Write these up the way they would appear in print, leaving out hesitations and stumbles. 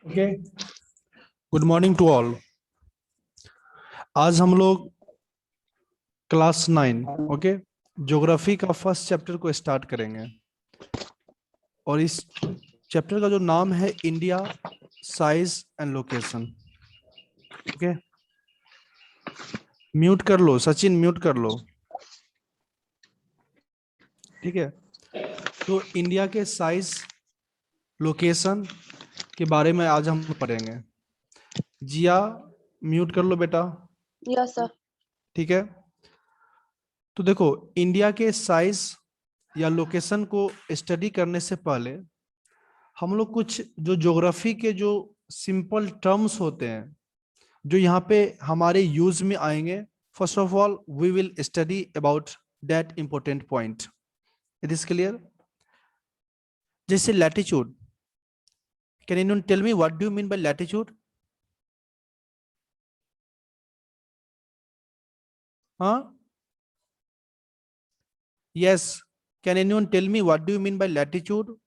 Okay, good morning to all. आज हम लोग क्लास 9 ओके ज्योग्राफी का फर्स्ट चैप्टर को स्टार्ट करेंगे और इस चैप्टर का जो नाम है India size and location. Okay, mute कर लो सचिन, म्यूट कर लो। ठीक है, तो इंडिया के साइज लोकेशन के बारे में आज हम पढ़ेंगे। जिया, म्यूट कर लो बेटा। Yes sir. ठीक है, तो देखो इंडिया के साइज या लोकेशन को स्टडी करने से पहले हम लोग कुछ जो ज्योग्राफी के जो सिंपल टर्म्स होते हैं जो यहाँ पे हमारे यूज में आएंगे, first of all we will study about that important point. It is clear? जैसे latitude, can anyone tell me what do you mean by latitude? हाँ, yes, can anyone tell me what do you mean by latitude?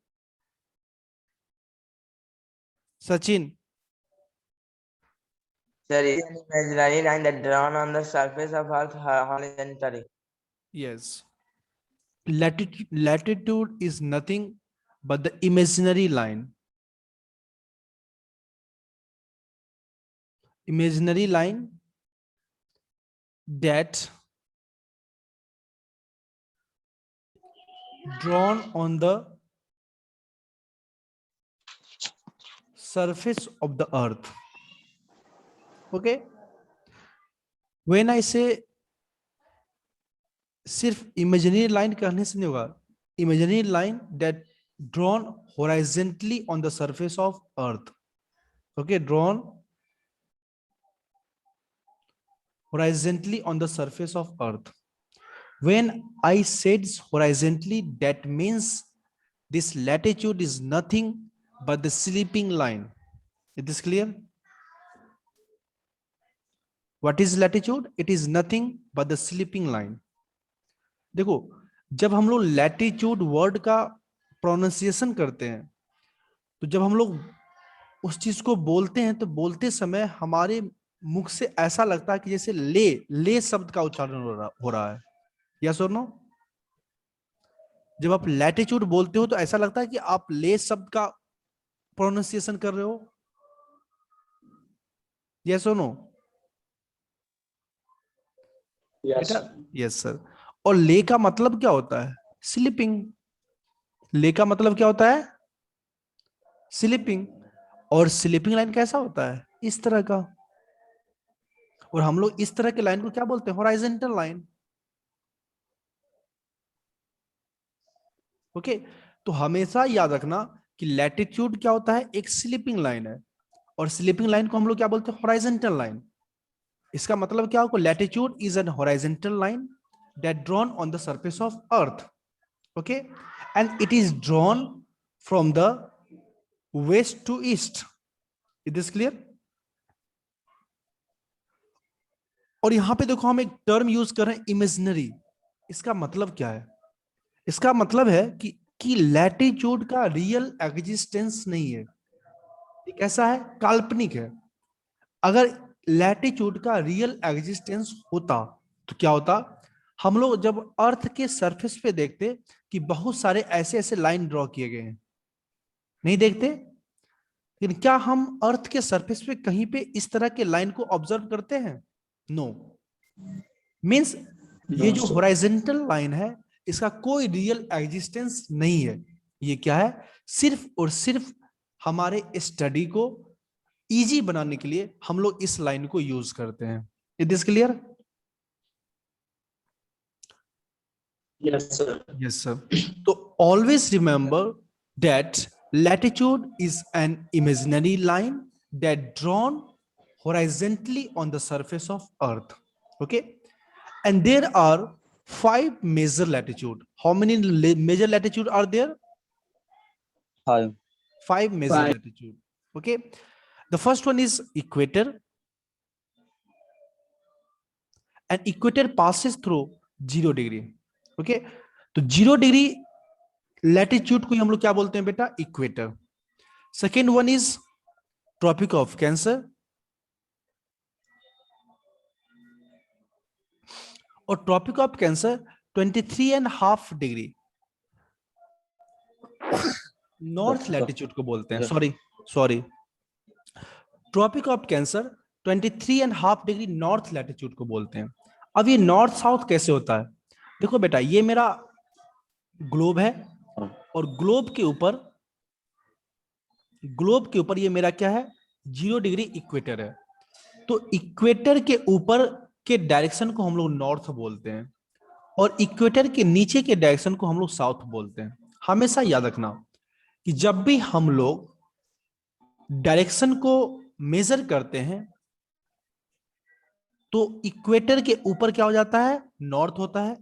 Sachin? There is an imaginary line that drawn on the surface of Earth horizontally. Yes. Latitude is nothing but the imaginary line. Imaginary line that drawn on the surface of the earth. Okay, when I say सिर्फ imaginary line कहने से नहीं होगा, imaginary line that drawn horizontally on the surface of earth. Okay, drawn horizontally on the surface of earth. When I said horizontally, that means this latitude is nothing but the sleeping line. It is clear? What is latitude? It is nothing but the sleeping line. देखो, जब हम लोग latitude word का pronunciation करते हैं तो जब हम लोग उस चीज को बोलते हैं तो बोलते समय हमारे मुख से ऐसा लगता है कि जैसे ले शब्द का उच्चारण हो रहा है। यस और नो? जब आप लैटिट्यूड बोलते हो तो ऐसा लगता है कि आप ले शब्द का प्रोनाउंसिएशन कर रहे हो। यस और नो? Yes sir. और ले का मतलब क्या होता है? स्लीपिंग। ले का मतलब क्या होता है? स्लीपिंग। और स्लीपिंग लाइन कैसा होता है? इस तरह का। और हम लोग इस तरह के लाइन को क्या बोलते हैं? Horizontal line. ओके, तो हमेशा याद रखना कि लैटिट्यूड क्या होता है? एक स्लीपिंग लाइन है, और स्लीपिंग लाइन को हम लोग क्या बोलते हैं? Horizontal line. इसका मतलब क्या होगा? Latitude is an horizontal line that drawn on the surface of earth. Okay, and it is drawn from the west to east. It is clear? और यहां पे देखो हम एक टर्म यूज कर रहे हैं, इमेजिनरी। इसका मतलब क्या है? इसका मतलब है कि लैटिट्यूड का रियल एग्जिस्टेंस नहीं है, कैसा है? काल्पनिक है। अगर लैटिट्यूड का रियल एग्जिस्टेंस होता तो क्या होता? हम लोग जब अर्थ के सरफेस पे देखते कि बहुत सारे ऐसे ऐसे लाइन ड्रॉ किए गए हैं, नहीं देखते? लेकिन क्या हम अर्थ के सरफेस पे कहीं पे इस तरह के लाइन को ऑब्जर्व करते हैं? नो। मींस ये जो हॉरिजॉन्टल लाइन है इसका कोई रियल एग्जिस्टेंस नहीं है। ये क्या है? सिर्फ और सिर्फ हमारे स्टडी को इजी बनाने के लिए हम लोग इस लाइन को यूज करते हैं। It is clear? Yes sir. Yes sir. तो always remember that latitude is an imaginary line that drawn horizontally on the surface of earth. Okay, and there are 5 major latitude. How many major latitude are there? 5. 5 major latitude. Okay, the first one is equator, and equator passes through 0 degree. Okay, तो 0 degree latitude को हम लोग क्या बोलते हैं बेटा? Equator. Second one is tropic of cancer और tropic of cancer 23.5 degree north latitude को बोलते हैं। Sorry tropic of cancer 23.5 degree north latitude को बोलते हैं। अब ये नॉर्थ साउथ कैसे होता है? देखो बेटा, ये मेरा ग्लोब है और ग्लोब के ऊपर ये मेरा क्या है? 0 डिग्री इक्वेटर है। तो इक्वेटर के ऊपर के डायरेक्शन को हम लोग नॉर्थ बोलते हैं और इक्वेटर के नीचे के डायरेक्शन को हम लोग साउथ बोलते हैं। हमेशा याद रखना कि जब भी हम लोग डायरेक्शन को मेजर करते हैं तो इक्वेटर के ऊपर क्या हो जाता है? नॉर्थ होता है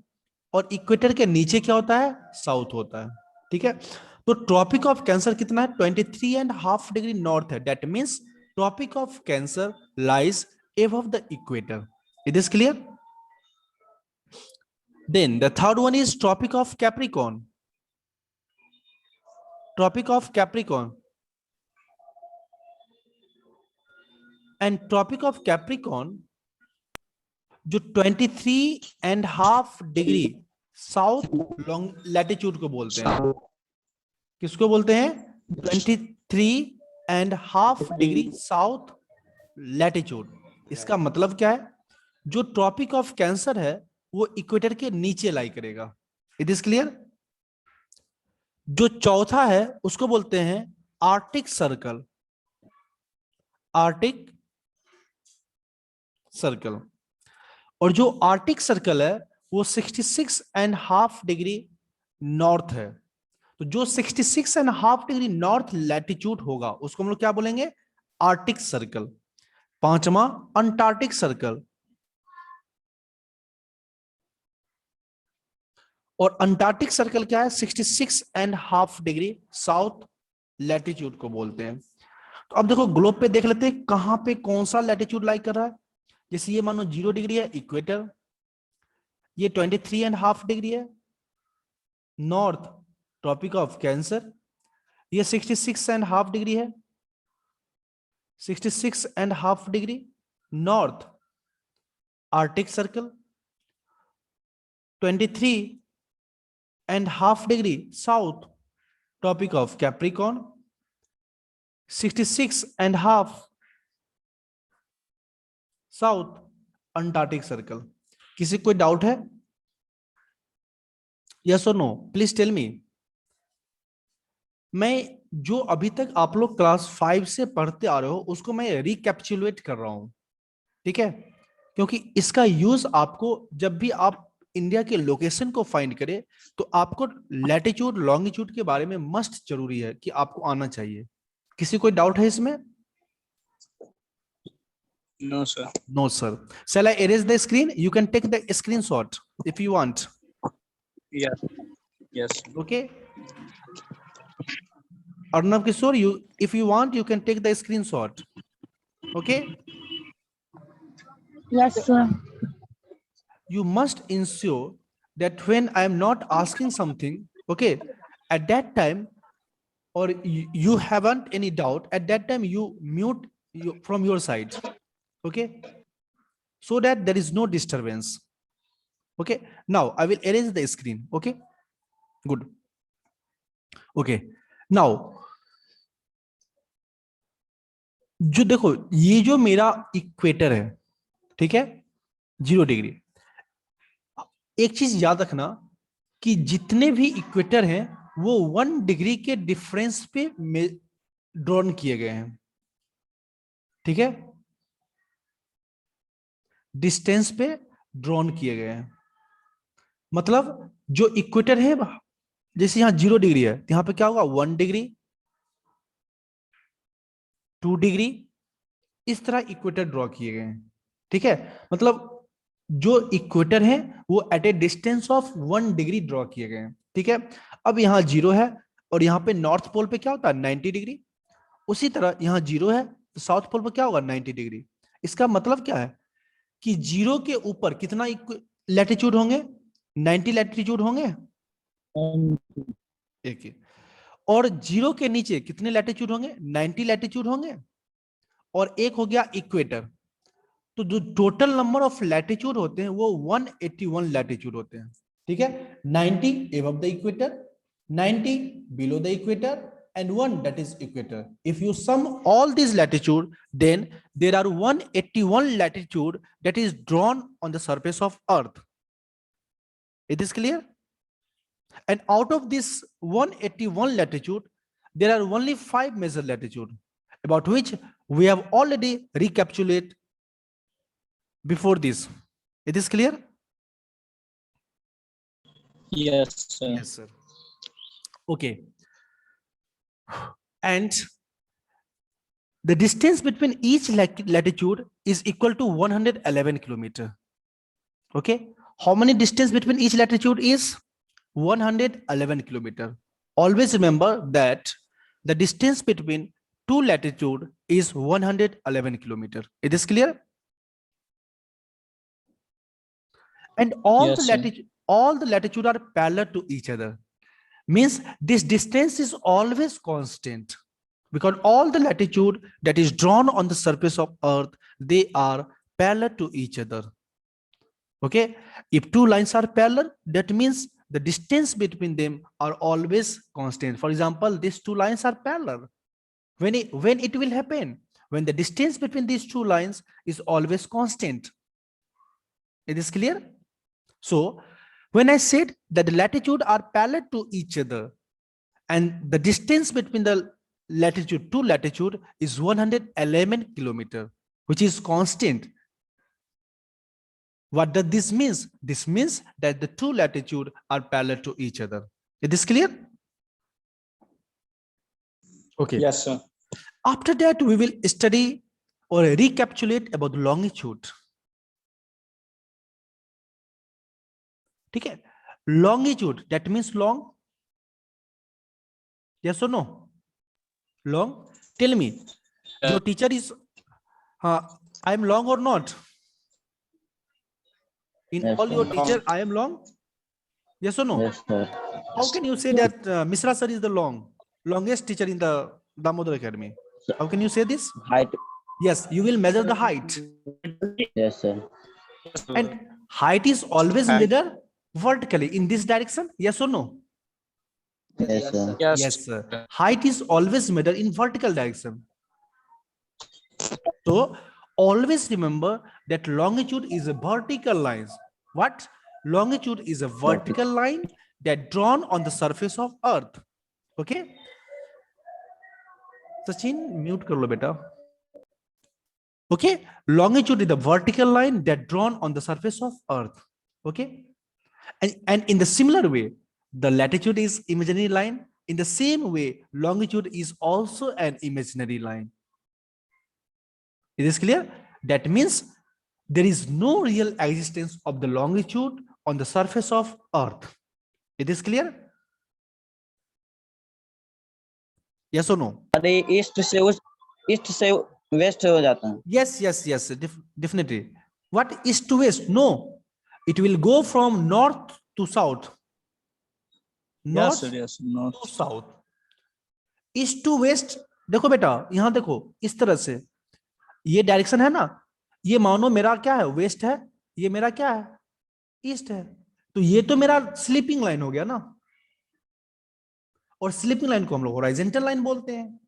और इक्वेटर के नीचे क्या होता है? साउथ होता है। ठीक है, तो ट्रॉपिक ऑफ कैंसर कितना है? 23.5 डिग्री नॉर्थ है। That means tropic of cancer lies above the equator. It is clear? Then the third one is Tropic of Capricorn. Tropic of Capricorn. And Tropic of Capricorn जो 23.5 degree south long latitude को बोलते हैं। किसको बोलते हैं? 23.5 degree south latitude. इसका मतलब क्या है? जो ट्रॉपिक ऑफ कैंसर है वो इक्वेटर के नीचे लाई करेगा। It is clear? जो चौथा है उसको बोलते हैं आर्टिक सर्कल। आर्टिक सर्कल, और जो आर्टिक सर्कल है वो 66.5 डिग्री नॉर्थ है। तो जो 66.5 डिग्री नॉर्थ लैटिट्यूड होगा उसको हम लोग क्या बोलेंगे? Arctic circle. पांचवा अंटार्कटिक सर्कल, और अंटार्कटिक सर्कल क्या है? 66.5 डिग्री साउथ लैटिट्यूड को बोलते हैं। तो अब देखो ग्लोब पे देख लेते हैं कहां पे कौन सा लैटिट्यूड लाई कर रहा है। जैसे ये मानो 0 डिग्री है इक्वेटर, ये 23.5 डिग्री है नॉर्थ ट्रॉपिक ऑफ कैंसर, ये 66.5 डिग्री है, 66.5 degree north arctic circle, 23.5 degree south tropic of capricorn, 66.5 south antarctic circle. किसी कोई डाउट है? यस और नो? Please tell me. मैं जो अभी तक आप लोग क्लास 5 से पढ़ते आ रहे हो उसको मैं रिकैप्चुलेट कर रहा हूं, ठीक है? क्योंकि इसका यूज आपको जब भी आप इंडिया के लोकेशन को फाइंड करें तो आपको लैटिट्यूड लॉन्गिट्यूड के बारे में मस्ट जरूरी है कि आपको आना चाहिए। किसी कोई डाउट है इसमें? No, sir. No, sir. Shall I erase the screen? You can take the screenshot if you want. Yes. Yes. Okay. Arnav Kishore, if you want, you can take the screenshot. Okay. Yes, sir. You must ensure that when I am not asking something, okay, at that time, or you haven't any doubt, at that time you mute from your side. Okay, so that there is no disturbance. Okay, now I will erase the screen. Okay, good. Okay, now जो देखो ये जो मेरा equator है, ठीक है, 0 degree. एक चीज याद रखना कि जितने भी इक्वेटर हैं वो 1 डिग्री के डिफरेंस पे ड्रॉन किए गए हैं, ठीक है, डिस्टेंस पे ड्रॉन किए गए हैं। मतलब जो इक्वेटर है, जैसे यहां 0 डिग्री है, यहां पे क्या होगा? 1 डिग्री, 2 डिग्री, इस तरह इक्वेटर ड्रॉ किए गए हैं, ठीक है। मतलब जो इक्वेटर है वो at a distance of 1 degree draw किए गए हैं, ठीक है। अब यहां 0 है और यहां पे नॉर्थ पोल पे क्या होता है? 90 डिग्री। उसी तरह यहां 0 है तो साउथ पोल पे क्या होगा? 90 डिग्री। इसका मतलब क्या है कि 0 के ऊपर कितना लैटिट्यूड होंगे? 90 लैटिट्यूड होंगे, एक ही। और 0 के नीचे कितने लैटिट्यूड होंगे? 90 लैटिट्यूड होंगे। और एक हो गया इक्वेटर। तो जो टोटल नंबर ऑफ लैटिट्यूड होते हैं वो 181 लैटिट्यूड होते हैं, ठीक है। 90 above the equator, 90 below the equator, and 1 that is equator. If you sum all these latitude, then there are 181 latitude that is drawn on the surface of earth. It is clear? And out of this 181 latitude, there are only 5 major latitude, about which we have already recapitulated before this. It is clear? Yes, sir. Yes, sir. Okay. And the distance between each latitude is equal to 111 kilometer. Okay. How many distance between each latitude is? 111 kilometer. Always remember that the distance between two latitude is 111 kilometer. It is clear? And all Yes, the sir. latitude are parallel to each other. Means this distance is always constant, because all the latitude that is drawn on the surface of earth, they are parallel to each other. Okay, if two lines are parallel, that means the distance between them are always constant. For example, these two lines are parallel. When it will happen? When the distance between these two lines is always constant. It is clear? So when I said that the latitude are parallel to each other and the distance between the latitude to latitude is 111 kilometer, which is constant. What does this mean? This means that the two latitude are parallel to each other. Is this clear? Okay. Yes, sir. After that, we will study or recapitulate about the longitude. Okay. Longitude, that means long. Yes or no? Long. Tell me, your teacher is, I am long or not? In Yes, all your sir. teacher, I am long? Yes or no? Yes, sir. How can you say that Misra sir is the longest teacher in the Damodar Academy? How can you say this? Height. Yes, you will measure the height. Yes, sir. And height is always Height. measured vertically in this direction. Yes or no? Yes, sir. Yes, Yes, sir. Height is always measured in vertical direction. So always remember that longitude is a vertical line. What? Longitude is a vertical line that drawn on the surface of earth. Okay? Sachin, mute kar lo beta. Okay? Longitude is the vertical line that drawn on the surface of earth. Okay? And in the similar way, the latitude is imaginary line. In the same way, longitude is also an imaginary line. Is this clear? That means there is no real existence of the longitude on the surface of earth. Is this clear? Yes or no? अरे east से waste हो जाता है. Yes, definitely. What east to west? No, it will go from north to south. yes, sir. North Yes, no. to south. East to west. देखो बेटा, यहां देखो, इस तरह से ये डायरेक्शन है ना, ये मानो मेरा क्या है, वेस्ट है, ये मेरा क्या है, ईस्ट है। तो ये तो मेरा स्लीपिंग लाइन हो गया ना, और स्लीपिंग लाइन को हम लोग हॉरिजॉन्टल लाइन बोलते हैं,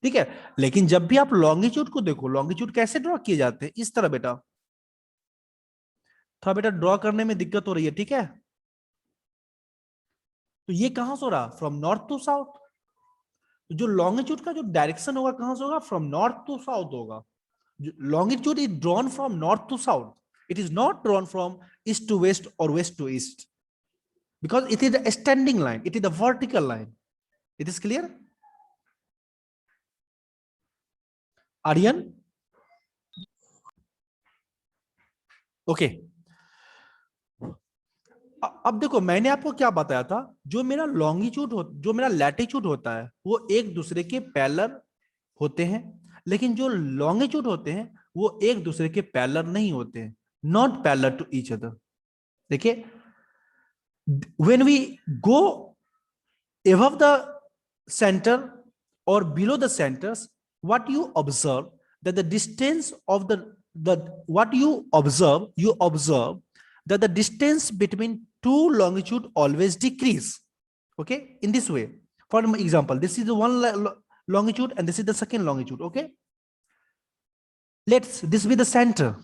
ठीक है। लेकिन जब भी आप लॉन्गिट्यूड को देखो, लॉन्गिट्यूड कैसे ड्रॉ किए जाते हैं, इस तरह बेटा। थोड़ा बेटा ड्रॉ करने में दिक्कत हो रही है, ठीक है। तो ये कहां से हो रहा, फ्रॉम नॉर्थ टू साउथ। जो लॉन्गिट्यूड का जो डायरेक्शन होगा कहां से होगा, फ्रॉम नॉर्थ टू साउथ होगा। Longitude is drawn from north to south, it is not drawn from east to west और west to east, because it is a standing line, it is a vertical line. It is clear? Aryan? Okay. अब देखो, मैंने आपको क्या बताया था, जो मेरा लॉन्गिट्यूड जो मेरा लैटिट्यूड होता है वो एक दूसरे के पैरेलल होते हैं, लेकिन जो लॉन्गिट्यूड होते हैं वो एक दूसरे के पैरेलल नहीं होते हैं, not parallel to each other. देखिए, when we go above the center or below the centers, what you observe that the distance of you observe that the distance between two longitude always decrease. Okay, in this way. For example, this is the one longitude and this is the second longitude. Okay, this be the center.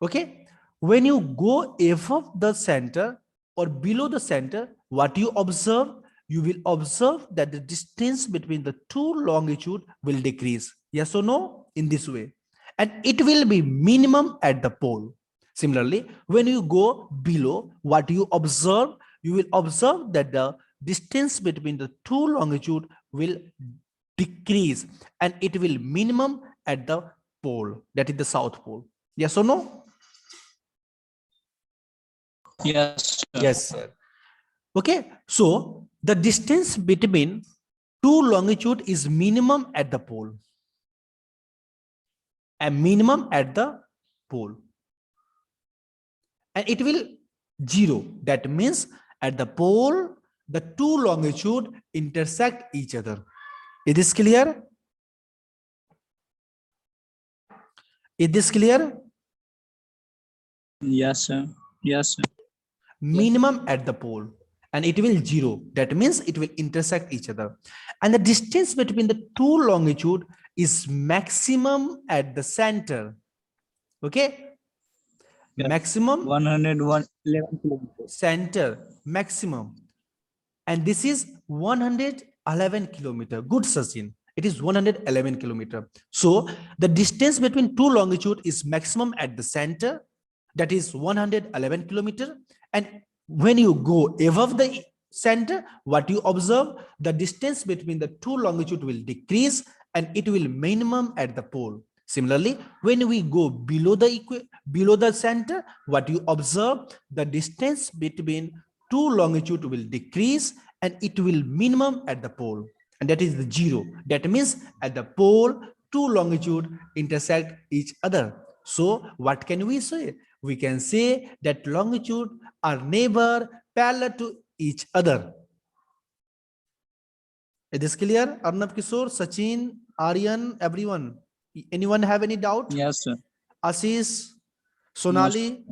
Okay, when you go above the center or below the center, what you observe? You will observe that the distance between the two longitude will decrease. Yes or no? In this way. And it will be minimum at the pole. Similarly, when you go below, what you observe? You will observe that the distance between the two longitude will decrease and it will minimum at the pole, that is the south pole. Yes or no? Yes, sir. Yes, sir. Okay, so the distance between two longitude is minimum at the pole. And minimum at the pole. And it will 0. That means at the pole, the two longitude intersect each other. Is this clear? Is this clear? Yes, sir. Yes, sir. Minimum at the pole. And it will 0. That means it will intersect each other. And the distance between the two longitude is maximum at the center. Okay? Yes. Maximum 111 kilometers. center, maximum. And this is 111 kilometer. Good, Sachin. It is 111 kilometer. So the distance between two longitude is maximum at the center. That is 111 kilometer. And when you go above the center, what you observe? The distance between the two longitude will decrease and it will minimum at the pole. Similarly, when we go below the center, what you observe? The distance between two longitude will decrease and it will minimum at the pole. And that is the 0. That means at the pole, two longitude intersect each other. So what can we say? We can say that longitude are never parallel to each other. Is this clear? Arnav, Kishore, Sachin, Aryan, everyone. Anyone have any doubt? Yes, sir. Ashish, Sonali,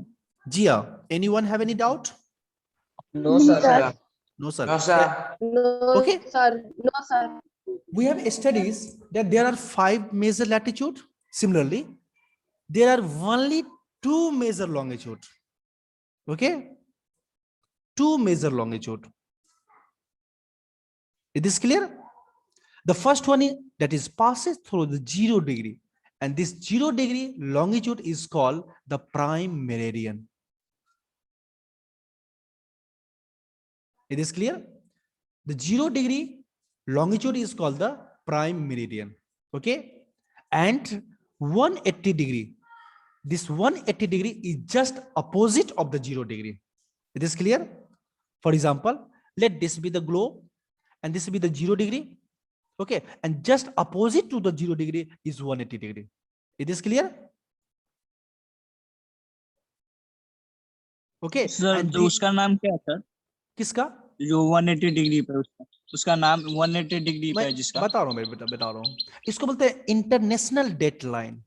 Jia. Anyone have any doubt? No, sir. No, sir. No, sir. No, Okay. sir. No, sir. We have studies that there are 5 major latitude. Similarly, there are only 2 major longitude. Okay? 2 major longitude. Is this clear? The first one is that is passes through the 0 degree. And this 0 degree longitude is called the prime meridian. Is this clear? The 0 degree longitude is called the prime meridian. Okay? And 180 degree. This 180 degree is just opposite of the 0 degree. Is this clear? For example, let this be the globe and this will be the 0 degree. Okay, and just opposite to the 0 degree is 180 degree. Is this clear? Okay. Sir and जो उसका नाम क्या है sir? किसका? जो 180 degree पे उसका नाम 180 डिग्री पे मैं है जिसका बता रहा हूँ, मैं बता रहा हूँ. इसको बोलते हैं इंटरनेशनल डेट लाइन.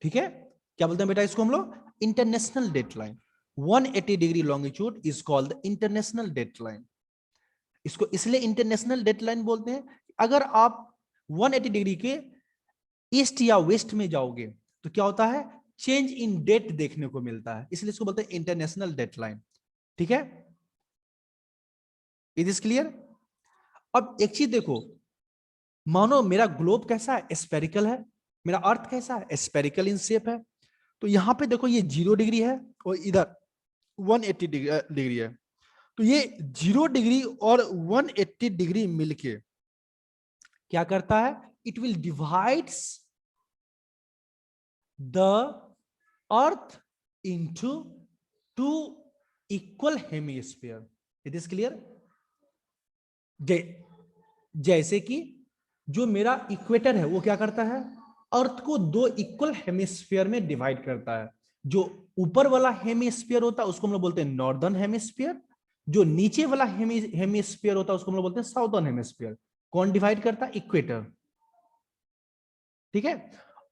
ठीक है, क्या बोलते हैं बेटा इसको हम लोग? International date line. 180 degree longitude is called international date line. इसको इसलिए इंटरनेशनल डेट लाइन बोलते हैं. अगर आप 180 डिग्री के ईस्ट या वेस्ट में जाओगे तो क्या होता है? चेंज इन डेट देखने को मिलता है, इसलिए इसको बोलते हैं इंटरनेशनल डेट लाइन. ठीक है, इज दिस क्लियर? अब एक चीज देखो, मानो मेरा ग्लोब कैसा है? स्फेरिकल है. मेरा अर्थ कैसा है? स्फेरिकल इन शेप है. तो यहां पे देखो ये 0 डिग्री है और इधर 180 डिग्री है. तो ये 0 डिग्री और 180 डिग्री मिलके क्या करता है? It will divides the earth into 2 equal hemisphere. It is clear? जैसे कि जो मेरा इक्वेटर है वो क्या करता है? अर्थ को 2 इक्वल हेमिस्फीयर में डिवाइड करता है. जो ऊपर वाला हेमिस्फीयर होता है उसको हम लोग बोलते हैं नॉर्दर्न हेमिस्फीयर. जो नीचे वाला हेमिस्फीयर होता है उसको हम लोग बोलते हैं साउदर्न हेमिस्फीयर. कौन डिवाइड करता है? इक्वेटर. ठीक है।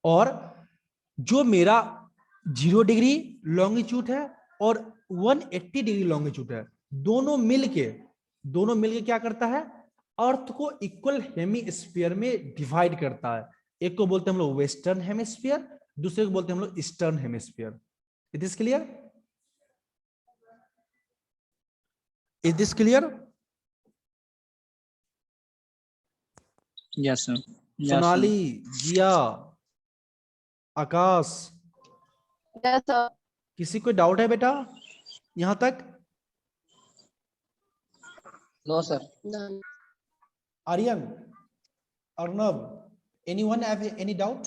और जो मेरा 0 डिग्री लॉन्गिट्यूड है और 180 डिग्री लॉन्गिट्यूड है, दोनों मिलके क्या करता है, अर्थ को इक्वल हेमिस्फीयर में डिवाइड करता है। एक को बोलते हैं हम लोग वेस्टर्न हेमिस्फीयर, दूसरे को बोलते हैं हम लोग eastern hemisphere. It is clear? Is this clear? Yes, sir. Yes, sir. Sonali, Jiya, Aakash, Yes, sir. किसी को डाउट है बेटा यहां तक? No, sir. None. Aryan, Arnab, anyone have any doubt?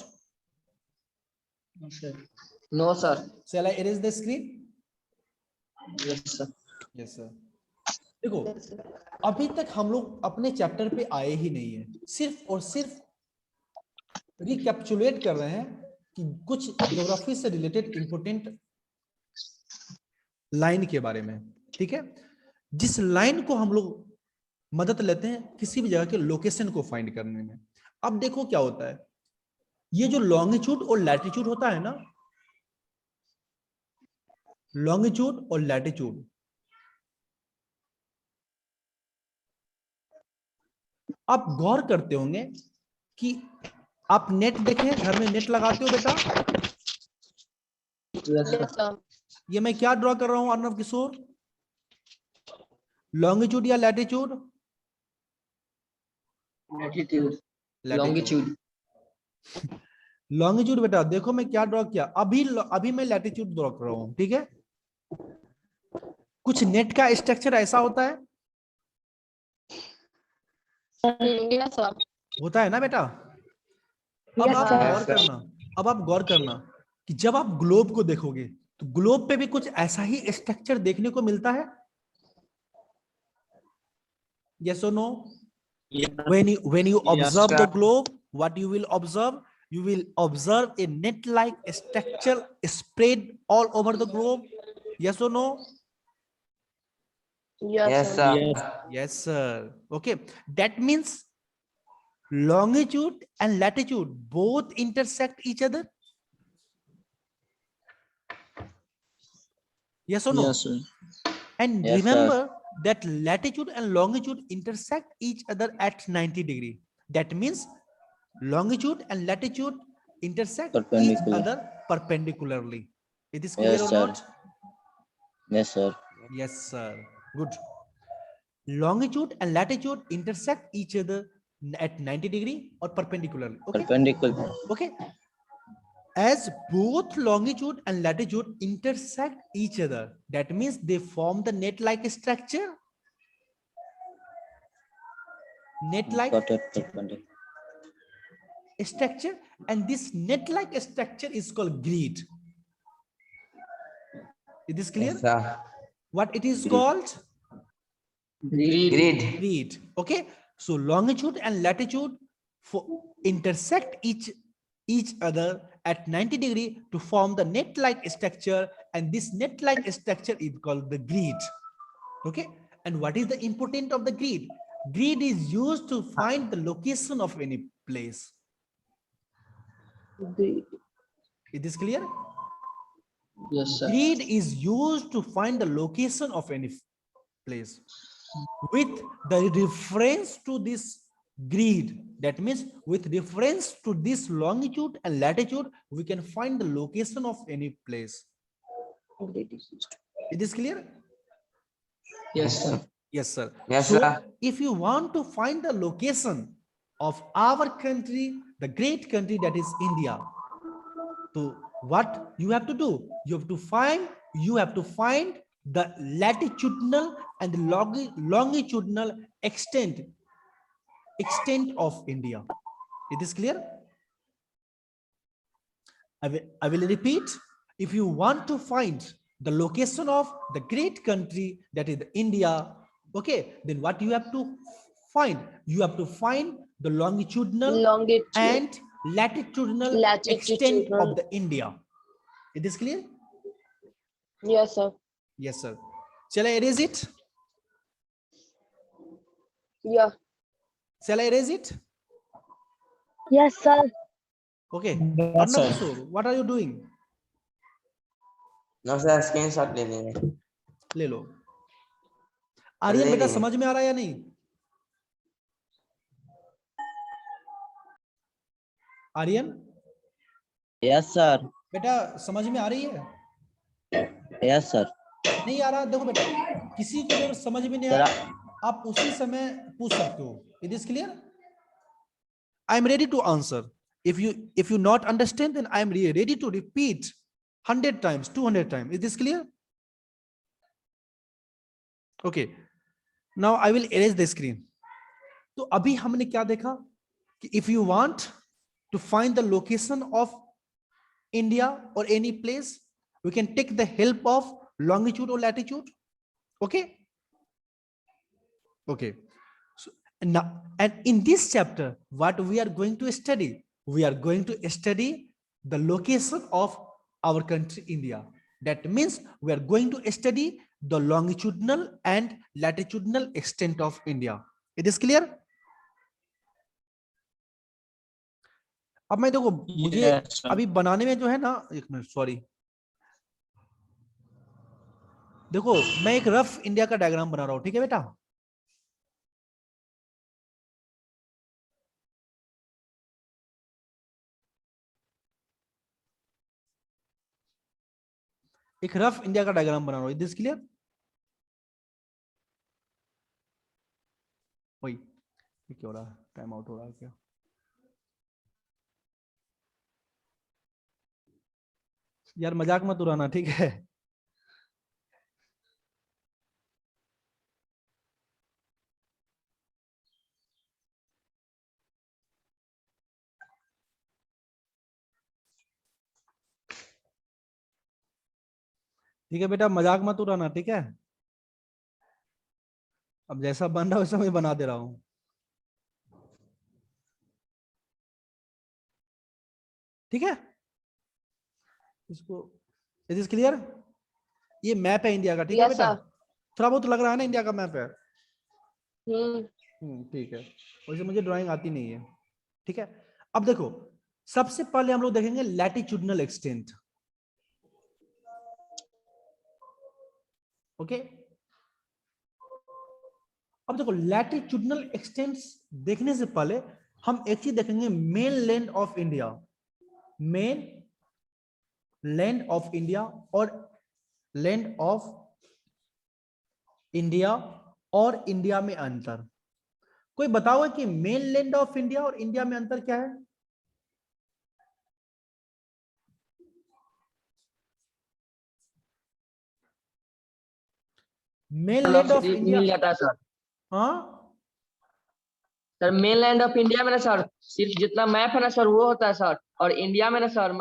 No, sir. No, sir. Shall I erase the screen? Yes, sir. Yes, sir. देखो, Yes, sir. अभी तक हम लोग अपने चैप्टर पे आए ही नहीं है, सिर्फ और सिर्फ रिकैप्चुलेट कर रहे हैं कि कुछ ज्योग्राफी से रिलेटेड इंपोर्टेंट लाइन के बारे में। ठीक है, जिस लाइन को हम लोग मदद लेते हैं किसी भी जगह के लोकेशन को फाइंड करने में। अब देखो क्या होता है, ये जो लॉन्गिट्यूड और लैटिट्यूड होता है ना, लॉन्गिट्यूड और लैटिट्यूड, आप गौर करते होंगे कि आप नेट देखें, घर में नेट लगाते हो बेटा? Yes, sir. Yes, sir. ये मैं क्या ड्रॉ कर रहा हूं अर्णव किशोर? लॉन्गिट्यूड या लैटिट्यूड? Latitude. Longitude. लॉन्गिट्यूड बेटा देखो मैं क्या ड्रॉ किया, अभी मैं लैटिट्यूड ड्रॉ कर रहा हूं। ठीक है, कुछ नेट का स्ट्रक्चर ऐसा होता है, Yes, sir. होता है ना बेटा? अब Yes, आप sir. गौर करना, अब आप गौर करना कि जब आप ग्लोब को देखोगे तो ग्लोब पे भी कुछ ऐसा ही स्ट्रक्चर देखने को मिलता है। Yes or no? Yeah. When you Yes, observe sir. the globe, what you will observe? You will observe a net-like structure spread all over the globe. Yes or no? Yes, Yes, sir. sir. Yes. Yes, sir. Okay, that means longitude and latitude both intersect each other. Yes or no? Yes, sir. And Yes, remember that latitude and longitude intersect each other at 90 degree. That means longitude and latitude intersect each Perpendicular. other perpendicularly. It is clear Yes, or sir. not? Yes, sir. Yes, sir. Good. Longitude and latitude intersect each other at 90 degree or perpendicularly. Okay. Perpendicular. Okay. As both longitude and latitude intersect each other, that means they form the net-like structure. Net-like Got it. Perpendicular. structure, and this net-like structure is called grid. It is clear? Yes, sir. What it is Grid. called? Grid. Grid. Okay. So longitude and latitude intersect each other at 90 degree to form the net-like structure, and this net-like structure is called the grid. Okay. And what is the importance of the grid? Grid is used to find the location of any place. Great. It is clear? Yes, sir. Grid is used to find the location of any place. With the reference to this grid, that means with reference to this longitude and latitude, we can find the location of any place. Great. It is clear? Yes, sir. Yes, sir. Yes, So sir. if you want to find the location of our country, the great country that is India, so what you have to do? You have to find the latitudinal and the longitudinal extent of India. It is clear? I will repeat. If you want to find the location of the great country that is India, okay, then what you have to find? You have to find the longitudinal Longitude. and latitudinal extent Latitudinal. of the India. It is clear? Yes, sir. Yes, sir. Shall I erase it? Yeah. Shall I erase it? Yes, sir. Okay. Yes, Arnav sir. Kishore, what are you doing? No sir, screenshot ले लेंगे. ले लो. आर्यन ले बेटा लेंगे. समझ में आ रहा है या नहीं? Aryan yes sir. बेटा समझ में आ रही है? Yes sir. नहीं आ रहा? देखो बेटा, किसी को भी अगर समझ में नहीं सर, आया आप उसी समय पूछ सकते हो. It is clear? I am ready to answer. If you not understand, then I am ready to repeat 100 times, 200 times. Is this clear? Okay. Now I will erase the screen. तो अभी हमने क्या देखा कि if you want to find the location of India or any place, we can take the help of longitude or latitude. Okay. Okay. So now, and in this chapter, what we are going to study, we are going to study the location of our country, India. That means we are going to study the longitudinal and latitudinal extent of India. It is clear? अब मैं देखो मुझे Yes, sir. अभी बनाने में जो है ना, एक मिनट सॉरी, देखो मैं एक रफ इंडिया का डायग्राम बना रहा हूं. ठीक है बेटा? एक रफ इंडिया का डायग्राम बना रहा हूं. Is this clear? वही क्या हो रहा है? टाइम आउट हो रहा है क्या? यार मजाक मत उड़ाना, ठीक है? ठीक है बेटा, मजाक मत उड़ाना, ठीक है? अब जैसा बन रहा है वैसा मैं बना दे रहा हूं. ठीक है? इसको, इज दिस क्लियर? ये मैप है इंडिया का. ठीक है Yes, बेटा? sir. थोड़ा बहुत लग रहा है ना इंडिया का मैप है. Hmm. ठीक है. वैसे मुझे ड्राइंग आती नहीं है. ठीक है? अब देखो, सबसे पहले हम लोग देखेंगे लैटिट्यूडनल एक्सटेंट. ओके. अब देखो लैटिट्यूडनल एक्सटेंट देखने से पहले हम एक चीज देखेंगे, main land of India. Main land of India और लैंड ऑफ इंडिया और इंडिया में अंतर. कोई बताओ कि मेन लैंड ऑफ इंडिया और इंडिया में अंतर क्या है? Main land of India. मिल जाता है सर. हाँ sir main land of India में ना सर सिर्फ जितना मैप है ना सर वो होता है सर, और इंडिया में ना सर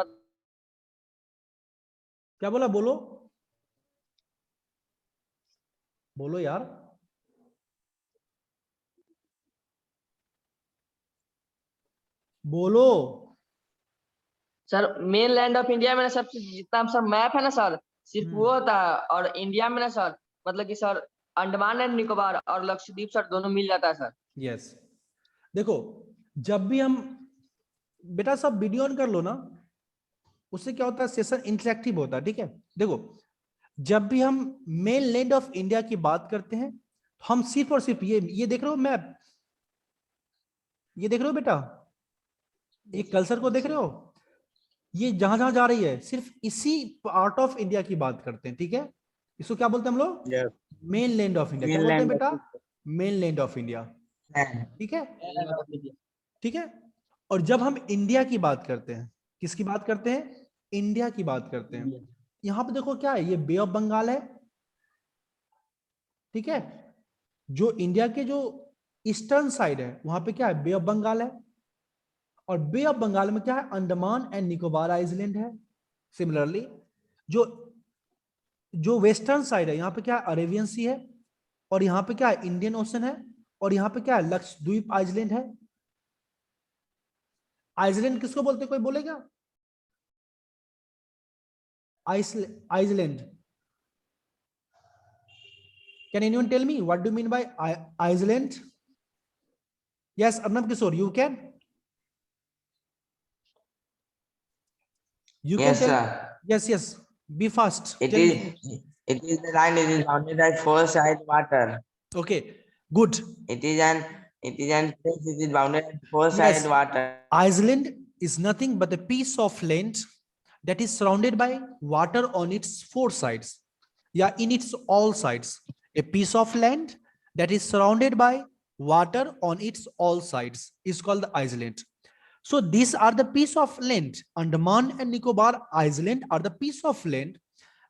क्या बोला? बोलो बोलो यार. बोलो. Sir main land of India में ना सबसे जितना सर मैप है ना सर सिर्फ वो होता है, और इंडिया में ना सर मतलब कि सर अंडमान एंड निकोबार और लक्षद्वीप सर दोनों मिल जाता है सर. यस. देखो जब भी हम, बेटा सब वीडियो ऑन कर लो ना, उससे क्या होता है, सेशन इंटरेक्टिव होता है. ठीक है? देखो जब भी हम मेन लैंड ऑफ इंडिया की बात करते हैं हम सिर्फ और सिर्फ ये देख रहे हो मैप, ये देख रहे हो बेटा, ये कल्सर को देख रहे हो, ये जहां जहां जा रही है सिर्फ इसी पार्ट ऑफ इंडिया की बात करते हैं. ठीक है? इसको क्या बोलते हैं हम लोग? Main land of India. क्या बोलते हैं बेटा? Main land of India. ठीक है? ठीक है? और जब हम इंडिया की बात करते हैं, किसकी बात करते हैं? इंडिया की बात करते हैं. यहां पे देखो क्या है, ये बे ऑफ बंगाल है. ठीक है? जो इंडिया के जो ईस्टर्न साइड है वहां पे क्या है, बे ऑफ बंगाल है. और बे ऑफ बंगाल में क्या है, अंडमान एंड निकोबार आइलैंड है. सिमिलरली जो जो वेस्टर्न साइड है यहाँ पे क्या है, अरेबियन सी है. और यहाँ पे क्या है, इंडियन ओशन है. और यहाँ पे क्या है, लक्षद्वीप आइलैंड है. आइसलैंड किसको बोलते हैं, कोई बोलेगा? Iceland. Can anyone tell me what do you mean by Iceland? Yes, Arnab Kishore, you can. You can Yes, tell. sir. Yes. Be fast. It Tell is. me. It is the line. It is bounded by four side water. Okay. Good. It is an place. It is bounded by four Yes. side water. Iceland is nothing but a piece of land that is surrounded by water on its four sides. Yeah, in its all sides. A piece of land that is surrounded by water on its all sides is called the island. So these are the piece of land. Andaman and Nicobar Island are the piece of land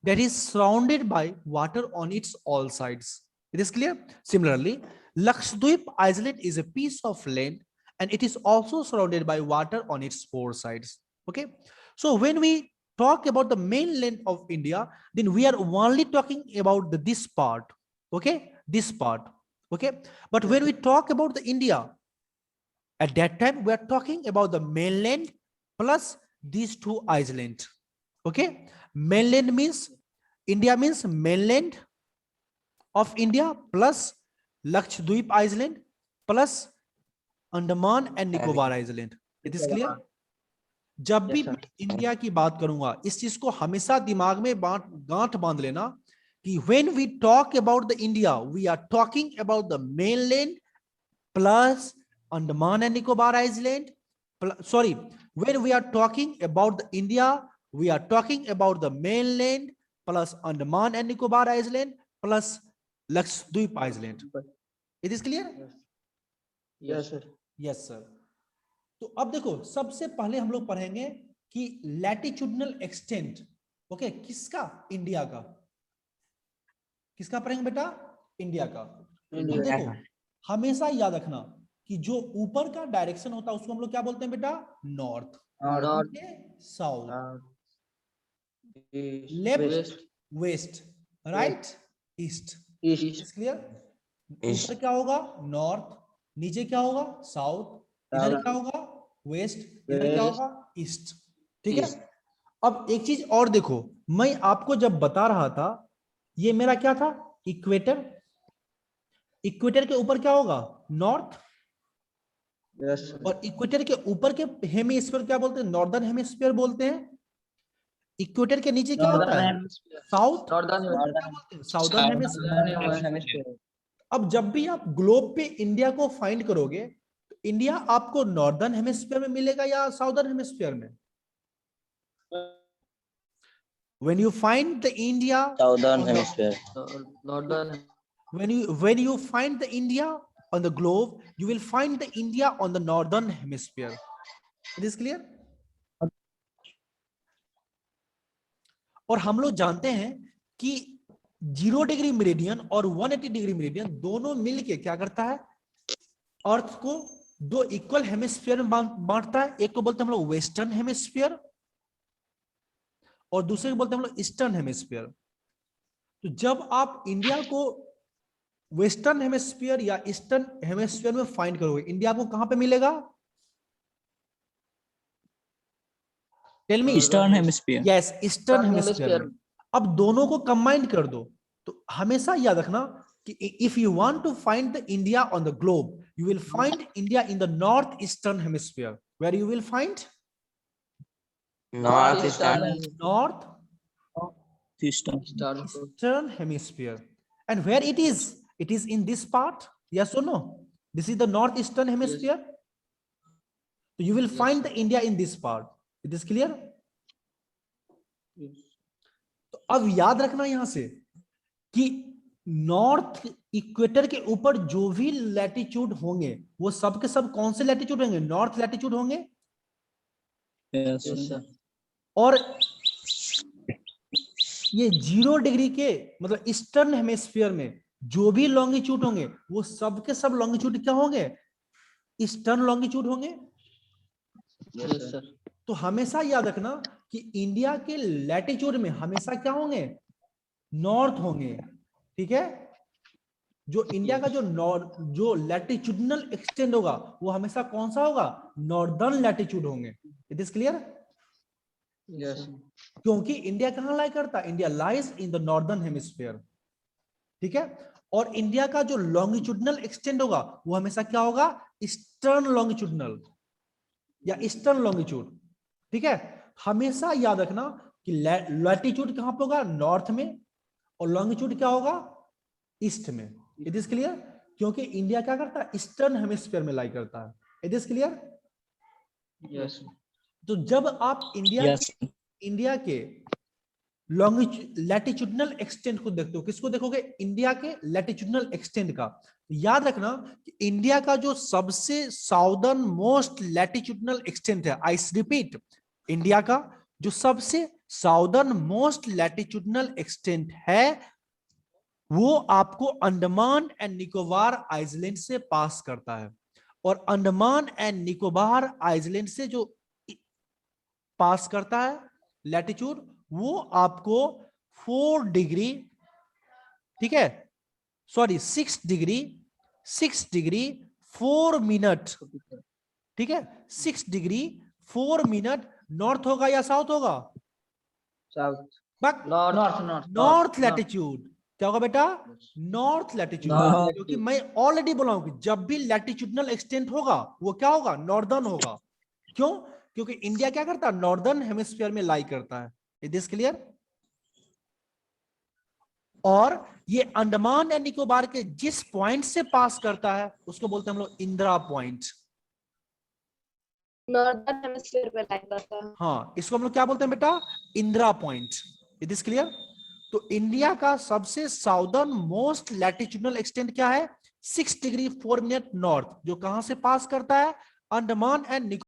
that is surrounded by water on its all sides. It is clear? Similarly, Lakshadweep Island is a piece of land and it is also surrounded by water on its four sides. Okay. So when we talk about the mainland of India, then we are only talking about this part. Okay. This part. Okay. But when we talk about the India, at that time, we are talking about the mainland plus these two islands. Okay. Mainland means India means mainland of India plus Lakshadweep Island plus Andaman and Nicobar Island. It is clear? जब भी मैं India की बात करूंगा इस चीज को हमेशा दिमाग में गांठ बांध लेना कि when we talk about the India, we are talking about the mainland plus Andaman and Nicobar Island. Sorry, when we are talking about the India, we are talking about the mainland plus Andaman and Nicobar Island plus Lakshadweep Island. It is clear? Yes, sir. Yes, sir. तो अब देखो सबसे पहले हम लोग पढ़ेंगे कि latitudinal extent okay किसका इंडिया का किसका पढ़ेंगे बेटा इंडिया का तो देखो हमेशा याद रखना कि जो ऊपर का डायरेक्शन होता है उसको हम लोग क्या बोलते हैं बेटा north south left west right east clear ऊपर क्या होगा नॉर्थ नीचे क्या होगा साउथ इधर क्या होगा वेस्ट इधर क्या होगा ईस्ट ठीक है अब एक चीज और देखो मैं आपको जब बता रहा था ये मेरा क्या था इक्वेटर इक्वेटर के ऊपर क्या होगा नॉर्थ और इक्वेटर के ऊपर के हेमिस्फीयर क्या बोलते हैं नॉर्दर्न हेमिस्फीयर बोलते हैं इक्वेटर के नीचे क्या होता है साउथ साउदर्न हेमिस्फीयर अब जब भी आप ग्लोब पे इंडिया को फाइंड करोगे इंडिया आपको नॉर्दर्न हेमिस्फीयर में मिलेगा या साउदर्न हेमिस्फीयर में when you find the India southern hemisphere when you find the India on the globe you will find the India on the northern hemisphere. It is clear? और हम लोग जानते हैं कि 0 डिग्री मेरिडियन और 180 degree meridian दोनों मिलके क्या करता है अर्थ को दो इक्वल हेमिस्फीयर में बांटता है एक को बोलते हैं हम लोग वेस्टर्न हेमिस्फीयर और दूसरे को बोलते हैं हम लोग ईस्टर्न हेमिस्फीयर तो जब आप इंडिया को वेस्टर्न हेमिस्फीयर या ईस्टर्न हेमिस्फीयर में फाइंड करोगे इंडिया को कहां पे मिलेगा tell me eastern hemisphere yes eastern hemisphere अब दोनों को कंबाइन कर दो तो हमेशा याद रखना कि if you want to find the India on the globe you will find India in the northeastern hemisphere where you will find northeastern hemisphere and where it is in this part yes or no this is the northeastern hemisphere so you will find the India in this part it is clear तो अब याद रखना यहां से कि north equator के ऊपर जो भी लैटिट्यूड होंगे वो सब के सब कौन से लैटिट्यूड होंगे नॉर्थ लैटिट्यूड होंगे और ये 0 डिग्री के मतलब ईस्टर्न हेमिस्फीयर में जो भी लॉन्गिट्यूड होंगे वो सब के सब लॉन्गिट्यूड क्या होंगे ईस्टर्न लॉन्गिट्यूड होंगे तो हमेशा याद रखना कि इंडिया के लैटिट्यूड में हमेशा क्या होंगे नॉर्थ होंगे ठीक है जो इंडिया का जो लैटिट्यूडनल एक्सटेंड होगा वो हमेशा कौन सा होगा नॉर्दर्न लैटिट्यूड होंगे इट इज क्लियर क्योंकि इंडिया कहां लाई करता है India lies in the northern hemisphere ठीक है और इंडिया का जो लॉन्गिट्यूडनल एक्सटेंड होगा वो हमेशा क्या होगा ईस्टर्न लॉन्गिट्यूडनल या ईस्टर्न लॉन्गिट्यूड ठीक है हमेशा याद रखना कि लैटिट्यूड कहां पे होगा, नॉर्थ में, और लॉन्गिट्यूड क्या होगा, ईस्ट में। It is clear? क्योंकि इंडिया क्या करता है, ईस्टर्न हेमिस्फीयर में लाई करता है। It is clear? Yes. तो जब आप इंडिया के लैटिट्यूडनल एक्सटेंट को देखते हो, किसको देखोगे, इंडिया के लैटिट्यूडनल एक्सटेंट का। याद रखना कि इंडिया का जो सबसे साउदर्न मोस्ट लैटिट्यूडनल एक्सटेंट है, आई रिपीट, इंडिया का जो सबसे साउदर्न मोस्ट लैटिट्यूडनल एक्सटेंट है वो आपको अंडमान एंड निकोबार आइलैंड से पास करता है। और अंडमान एंड निकोबार आइलैंड से जो पास करता है लैटिट्यूड, वो आपको 4 डिग्री, ठीक है, सॉरी 6 डिग्री 4 मिनट, ठीक है, 6 डिग्री 4 मिनट नॉर्थ होगा या साउथ होगा, साउथ, North. North latitude. क्या होगा बेटा, नॉर्थ लैटिट्यूड। North. क्योंकि मैं ऑलरेडी बोला हूं कि जब भी लैटिट्यूडनल एक्सटेंट होगा वो क्या होगा, नॉर्दर्न होगा। क्यों? क्योंकि इंडिया क्या करता है, नॉर्दर्न हेमिस्फीयर में लाई करता है। It is clear? और ये अंडमान एंड निकोबार के जिस पॉइंट से पास करता है उसको बोलते हैं हम लोग इंदिरा पॉइंट। नॉर्दर्न हेमिस्फीयर पे लाई करता है। हाँ, इसको हम लोग क्या बोलते हैं बेटा, Indira point. It is clear? तो इंडिया का सबसे साउदर्न मोस्ट लैटिट्यूडनल एक्सटेंट क्या है, 6 डिग्री 4 मिनट नॉर्थ, जो कहां से पास करता है, अंडमान एंड